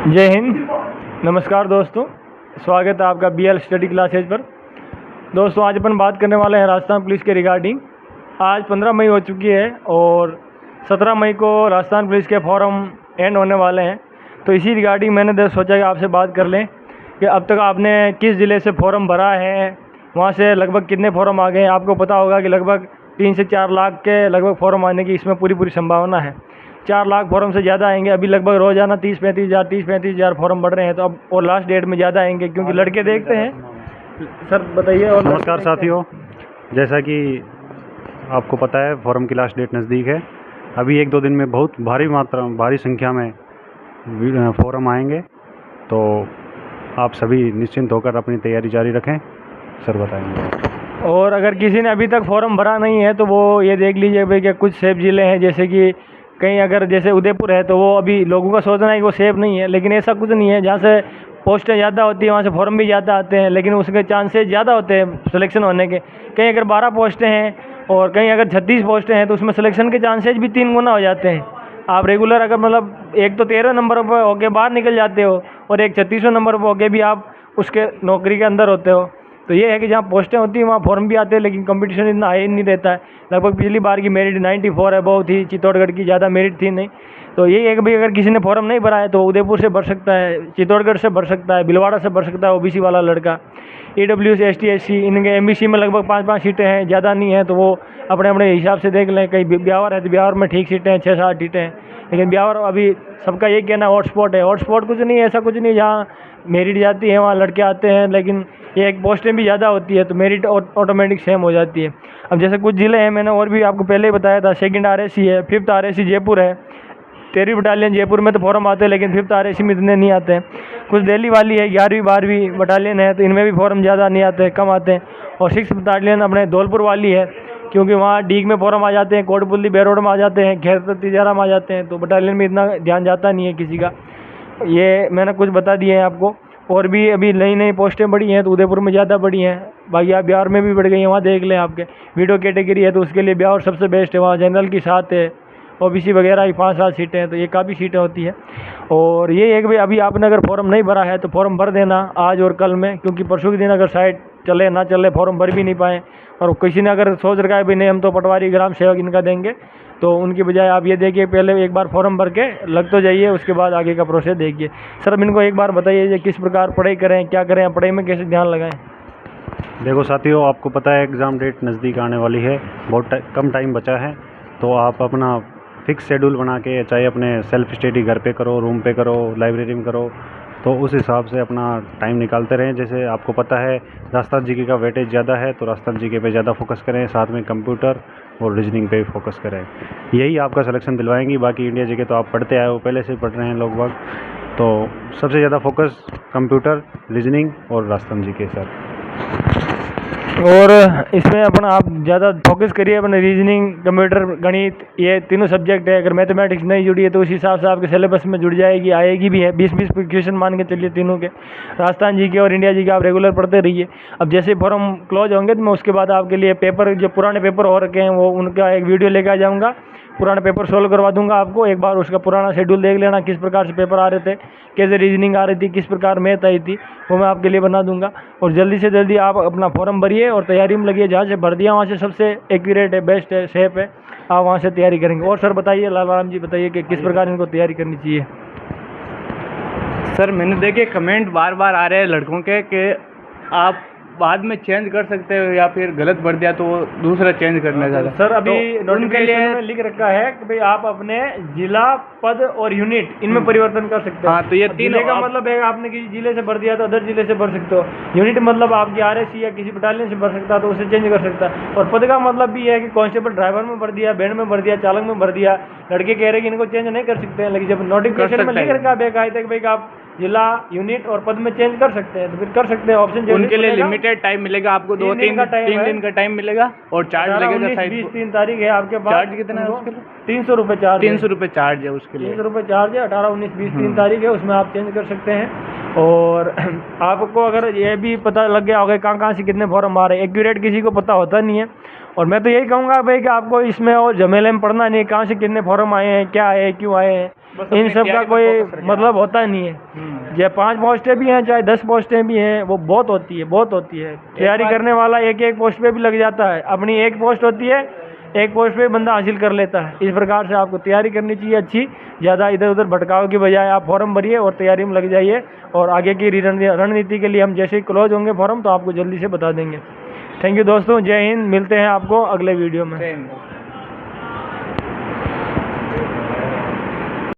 जय हिंद। नमस्कार दोस्तों, स्वागत है आपका BL स्टडी क्लासेज पर। दोस्तों आज अपन बात करने वाले हैं राजस्थान पुलिस के रिगार्डिंग। आज 15 मई हो चुकी है और 17 मई को राजस्थान पुलिस के फॉर्म एंड होने वाले हैं। तो इसी रिगार्डिंग मैंने सोचा कि आपसे बात कर लें कि अब तक आपने किस ज़िले से फॉर्म भरा है, वहाँ से लगभग कितने फॉर्म आ गए। आपको पता होगा कि लगभग 3 से 4 लाख के लगभग फॉर्म आने की इसमें पूरी संभावना है। 4 लाख फॉर्म से ज़्यादा आएंगे। अभी लगभग रोज़ाना 30-35 हज़ार फॉर्म बढ़ रहे हैं। तो अब और लास्ट डेट में ज़्यादा आएंगे क्योंकि लड़के देखते हैं। सर बताइए। और नमस्कार साथियों, जैसा कि आपको पता है फॉर्म की लास्ट डेट नज़दीक है। अभी 1-2 दिन में बहुत भारी संख्या में फॉर्म आएंगे, तो आप सभी निश्चिंत होकर अपनी तैयारी जारी रखें। सर बताएंगे। और अगर किसी ने अभी तक फॉर्म भरा नहीं है तो वो ये देख लीजिए भाई कि कुछ सेफ ज़िले हैं, जैसे कि कहीं अगर जैसे उदयपुर है तो वो अभी लोगों का सोचना है कि वो सेफ नहीं है, लेकिन ऐसा कुछ नहीं है। जहाँ से पोस्टें ज़्यादा होती है वहाँ से फॉर्म भी ज़्यादा आते हैं, लेकिन उसके चांसेस ज़्यादा होते हैं सिलेक्शन होने के। कहीं अगर 12 पोस्टें हैं और कहीं अगर 36 पोस्टें हैं तो उसमें सिलेक्शन के चांसेस भी 3 गुना हो जाते हैं। आप रेगुलर अगर मतलब एक तो 13 नंबर पर होके बाहर निकल जाते हो और एक 36वें नंबर पर होके भी आप उसके नौकरी के अंदर होते हो। तो ये है कि जहाँ पोस्टें होती हैं वहाँ फॉर्म भी आते हैं, लेकिन कंपटीशन इतना हाई नहीं रहता है। लगभग पिछली बार की मेरिट 94 है, बहुत ही चित्तौड़गढ़ की ज़्यादा मेरिट थी नहीं। तो ये है कि भाई अगर किसी ने फॉर्म नहीं भरा है तो उदयपुर से भर सकता है, चित्तौड़गढ़ से भर सकता है, भीलवाड़ा से भर सकता है OBC वाला लड़का। EWS ST SC इनके MBC में लगभग 5-5 सीटें हैं, ज़्यादा नहीं है। तो वो अपने अपने हिसाब से देख लें। कहीं ब्यावर है तो ब्यावर में ठीक सीटें हैं, 6-7 सीटें हैं। लेकिन ब्यावर अभी सबका ये कहना है हॉटस्पॉट है। हॉटस्पॉट कुछ नहीं है, ऐसा कुछ नहीं। जहाँ मेरिट जाती है वहाँ लड़के आते हैं, लेकिन ये एक पोस्टें भी ज़्यादा होती है तो मेरिट ऑटोमेटिक सेम हो जाती है। अब जैसे कुछ ज़िले हैं, मैंने और भी आपको पहले ही बताया था। 2nd RSC है, 5th RSC जयपुर है, 13वीं बटालियन जयपुर में तो फॉर्म आते हैं, लेकिन 5th RSC में इतने नहीं आते हैं। कुछ दिल्ली वाली है, 11वीं-12वीं बटालियन है, तो इनमें भी फॉर्म ज़्यादा नहीं आते हैं, कम आते हैं। और 6th बटालियन अपने धौलपुर वाली है, क्योंकि वहाँ डीग में फॉर्म आ जाते हैं, कोटपुतली बेरोड में आ जाते हैं, खैर तिजारा में आ जाते हैं। तो बटालियन में इतना ध्यान जाता नहीं है किसी का। ये मैंने कुछ बता दिए हैं आपको। और भी अभी नई नई पोस्टें बढ़ी हैं तो उदयपुर में ज़्यादा बढ़ी हैं। बाकी आप बिहार में भी बढ़ गई हैं, वहाँ देख लें। आपके वीडियो कैटेगरी है तो उसके लिए बिहार सबसे बेस्ट है। वहाँ जनरल की 7 है, OBC वगैरह की 5-7 सीटें हैं, तो ये काफ़ी सीटें होती हैं। और ये है कि भाई अभी आपने अगर फॉर्म नहीं भरा है तो फॉर्म भर देना आज और कल में, क्योंकि परसों के दिन अगर साइट चले ना चले फॉर्म भर भी नहीं पाएँ और किसी ने अगर सोच रखा है भी नहीं हम तो पटवारी ग्राम सेवक इनका देंगे, तो उनकी बजाय आप ये देखिए पहले एक बार फॉर्म भर के लग तो जाइए, उसके बाद आगे का प्रोसेस देखिए। सर अब इनको एक बार बताइए किस प्रकार पढ़ाई करें, क्या करें, पढ़ाई में कैसे ध्यान लगाएं। देखो साथियों, आपको पता है एग्ज़ाम डेट नज़दीक आने वाली है, बहुत कम टाइम बचा है। तो आप अपना फिक्स शेड्यूल बना के, चाहे अपने सेल्फ स्टडी घर पे करो, रूम पे करो, लाइब्रेरी में करो, तो उस हिसाब से अपना टाइम निकालते रहें। जैसे आपको पता है राजस्थान जीके का वेटेज ज़्यादा है, तो राजस्थान जीके पे ज़्यादा फोकस करें, साथ में कंप्यूटर और रीजनिंग पे भी फोकस करें। यही आपका सिलेक्शन दिलवाएंगी। बाकी इंडिया जीके तो आप पढ़ते आए हो, पहले से पढ़ रहे हैं लोग बाग। तो सबसे ज़्यादा फोकस कंप्यूटर, रीजनिंग और राजस्थान जीके सर। और इसमें अपना आप ज़्यादा फोकस करिए अपने रीजनिंग, कंप्यूटर, गणित, ये तीनों सब्जेक्ट है। अगर मैथमेटिक्स नहीं जुड़ी है तो उस हिसाब से आपके सिलेबस में जुड़ जाएगी, आएगी भी है। 20-20 क्वेश्चन मान के चलिए तीनों के। राजस्थान जी के और इंडिया जी के आप रेगुलर पढ़ते रहिए। अब जैसे फॉर्म क्लोज होंगे तो मैं उसके बाद आपके लिए पेपर, जो पुराने पेपर हो रखे हैं वो उनका एक वीडियो लेकर आ जाऊँगा। पुराना पेपर सोल्व करवा दूंगा आपको। एक बार उसका पुराना शेड्यूल देख लेना, किस प्रकार से पेपर आ रहे थे, कैसे रीजनिंग आ रही थी, किस प्रकार मैथ आई थी, वो मैं आपके लिए बना दूंगा। और जल्दी से जल्दी आप अपना फॉर्म भरिए और तैयारी में लगिए। जहाँ से भर दिया वहाँ से सबसे एक्यूरेट है, बेस्ट है, सेफ है, आप वहाँ से तैयारी करेंगे। और सर बताइए, लालाराम जी बताइए कि किस प्रकार इनको तैयारी करनी चाहिए। सर मैंने देखे कमेंट बार बार आ रहे हैं लड़कों के कि आप बाद में चेंज कर सकते हो या फिर गलत भर दिया तो वो दूसरा चेंज करना चाहता। सर अभी तो उनके लिए में लिख रखा है कि भाई आप अपने जिला, पद और यूनिट इनमें परिवर्तन कर सकते हो। हाँ, तो ये जिले का मतलब है आपने किसी जिले से भर दिया तो अदर जिले से भर सकते हो। यूनिट मतलब आपकी RSC या किसी बटालियन से भर सकता है तो उसे चेंज कर सकता है। और पद का मतलब भी है कि कांस्टेबल ड्राइवर में भर दिया, बैंड में भर दिया, चालक में भर दिया। लड़के कह रहे हैं कि इनको चेंज नहीं कर सकते हैं, लेकिन जब नोटिफिकेशन में लिख रखा है बेकायदे कि भाई आप जिला, यूनिट और पद में चेंज कर सकते हैं तो फिर कर सकते हैं। ऑप्शन उनके लिए लिमिटेड टाइम मिलेगा आपको, 3 दिन का टाइम मिलेगा। और चार्ज लगेगा 19-20-3 तारीख है आपके पास। चार्ज कितना है उसके लिए? 300 रुपये चार्ज। 300 रुपये चार्ज है उसके लिए। 300 रुपये चार्ज है। 18, 19, 20 3 तारीख है, उसमें आप चेंज कर सकते हैं। और आपको अगर ये भी पता लग गया होगा कहाँ कहाँ से कितने फॉर्म आ रहे हैं, एक्यूरेट किसी को पता होता नहीं है। और मैं तो यही कहूँगा भाई कि आपको इसमें और झमेले में पड़ना नहीं है, कहाँ से कितने फॉर्म आए हैं, क्या आए हैं, क्यों आए हैं, बस इन अपनी सब का तैयारी पर कोई फोकस रखें। मतलब होता नहीं है। चाहे 5 पोस्टें भी हैं चाहे 10 पोस्टें भी हैं, वो बहुत होती है, बहुत होती है। तैयारी करने वाला एक एक पोस्ट पे भी लग जाता है, अपनी एक पोस्ट होती है, एक पोस्ट पे बंदा हासिल कर लेता है। इस प्रकार से आपको तैयारी करनी चाहिए अच्छी, ज़्यादा इधर उधर भटकाव की बजाय आप फॉर्म भरिए और तैयारी में लग जाइए। और आगे की रणनीति के लिए हम जैसे ही क्लोज होंगे फॉर्म तो आपको जल्दी से बता देंगे। थैंक यू दोस्तों, जय हिंद। मिलते हैं आपको अगले वीडियो में। जय हिंद।